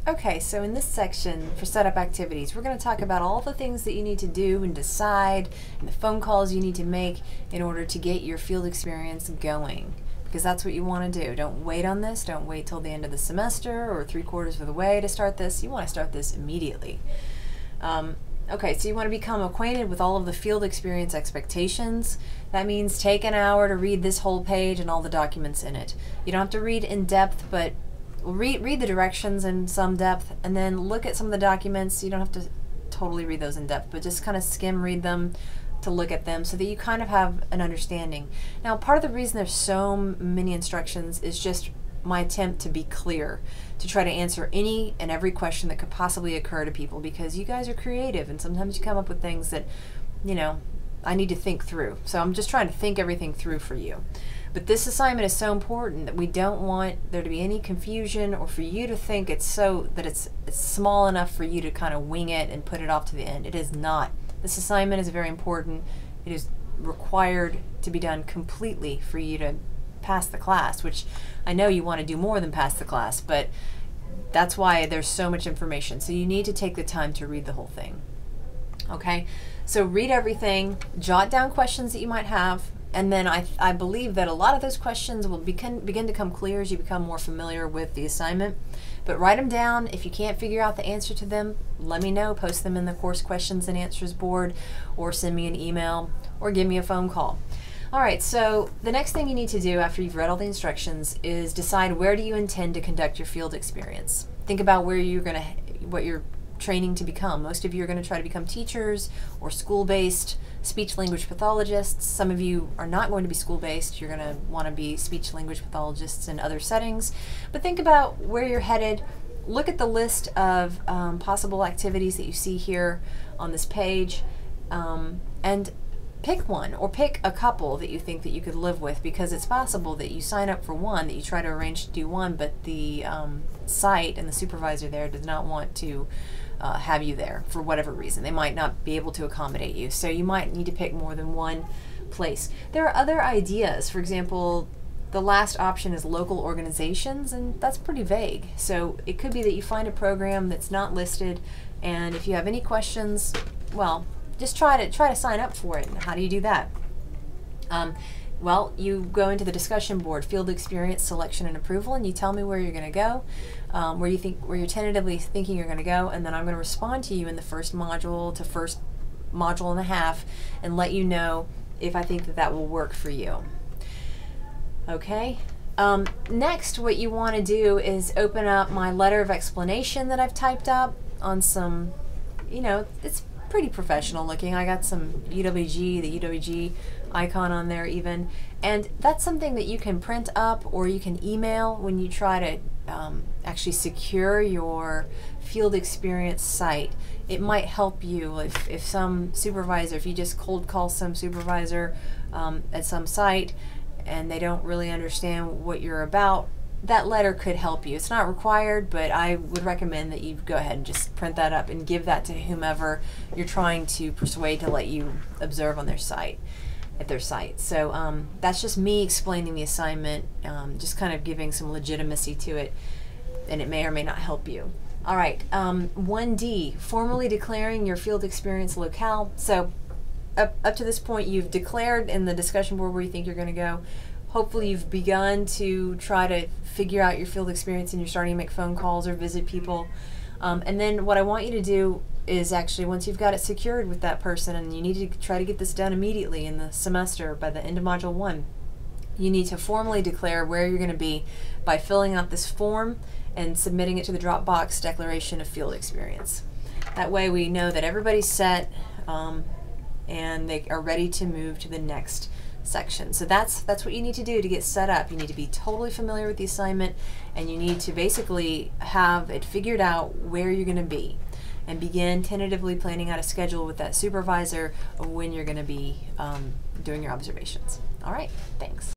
Okay, so in this section for setup activities, we're going to talk about all the things that you need to do and decide and the phone calls you need to make in order to get your field experience going. Because that's what you want to do. Don't wait on this. Don't wait till the end of the semester or 3/4 of the way to start this. You want to start this immediately. Okay, so you want to become acquainted with all of the field experience expectations. That means take an hour to read this whole page and all the documents in it. You don't have to read in depth, but read the directions in some depth, and then look at some of the documents. You don't have to totally read those in depth, but just kind of skim read them to look at them so that you kind of have an understanding. Now, part of the reason there's so many instructions is just my attempt to be clear, to try to answer any and every question that could possibly occur to people, because you guys are creative and sometimes you come up with things that, you know, I need to think through. So I'm just trying to think everything through for you. But this assignment is so important that we don't want there to be any confusion or for you to think it's small enough for you to kind of wing it and put it off to the end. It is not. This assignment is very important. It is required to be done completely for you to pass the class, which I know you want to do more than pass the class, but that's why there's so much information. So you need to take the time to read the whole thing. Okay, so read everything, jot down questions that you might have, and then I believe that a lot of those questions will begin to come clear as you become more familiar with the assignment. But write them down. If you can't figure out the answer to them, let me know. Post them in the course questions and answers board, or send me an email, or give me a phone call. All right, so the next thing you need to do after you've read all the instructions is decide where do you intend to conduct your field experience. Think about where what you're training to become. Most of you are going to try to become teachers or school-based speech-language pathologists. Some of you are not going to be school-based. You're going to want to be speech-language pathologists in other settings. But think about where you're headed. Look at the list of possible activities that you see here on this page, and pick one or pick a couple that you think that you could live with, because it's possible that you sign up for one, that you try to arrange to do one, but the site and the supervisor there does not want to have you there for whatever reason. They might not be able to accommodate you, so you might need to pick more than one place. There are other ideas. For example, the last option is local organizations, and that's pretty vague. So it could be that you find a program that's not listed, and if you have any questions, well, just try to sign up for it. And how do you do that? Well, you go into the discussion board, field experience, selection, and approval, and you tell me where you're going to go, where you're tentatively thinking you're going to go, and then I'm going to respond to you in the first module to first module and a half, and let you know if I think that that will work for you. Okay. Next, what you want to do is open up my letter of explanation that I've typed up on some, it's pretty professional looking. I got some UWG, the UWG icon on there even, and that's something that you can print up or you can email when you try to actually secure your field experience site. It might help you if some supervisor, if you just cold call some supervisor at some site and they don't really understand what you're about, that letter could help you. It's not required, but I would recommend that you go ahead and just print that up and give that to whomever you're trying to persuade to let you observe on their site, at their site. So that's just me explaining the assignment, just kind of giving some legitimacy to it, and it may or may not help you. All right, 1D, formally declaring your field experience locale. So up to this point, you've declared in the discussion board where you think you're going to go. Hopefully you've begun to try to figure out your field experience and you're starting to make phone calls or visit people. And then what I want you to do is actually, once you've got it secured with that person, and you need to try to get this done immediately in the semester by the end of Module 1, you need to formally declare where you're going to be by filling out this form and submitting it to the Dropbox Declaration of Field Experience. That way we know that everybody's set and they are ready to move to the next section. So that's what you need to do to get set up. You need to be totally familiar with the assignment, and you need to basically have it figured out where you're going to be, and begin tentatively planning out a schedule with that supervisor of when you're going to be doing your observations. All right, thanks.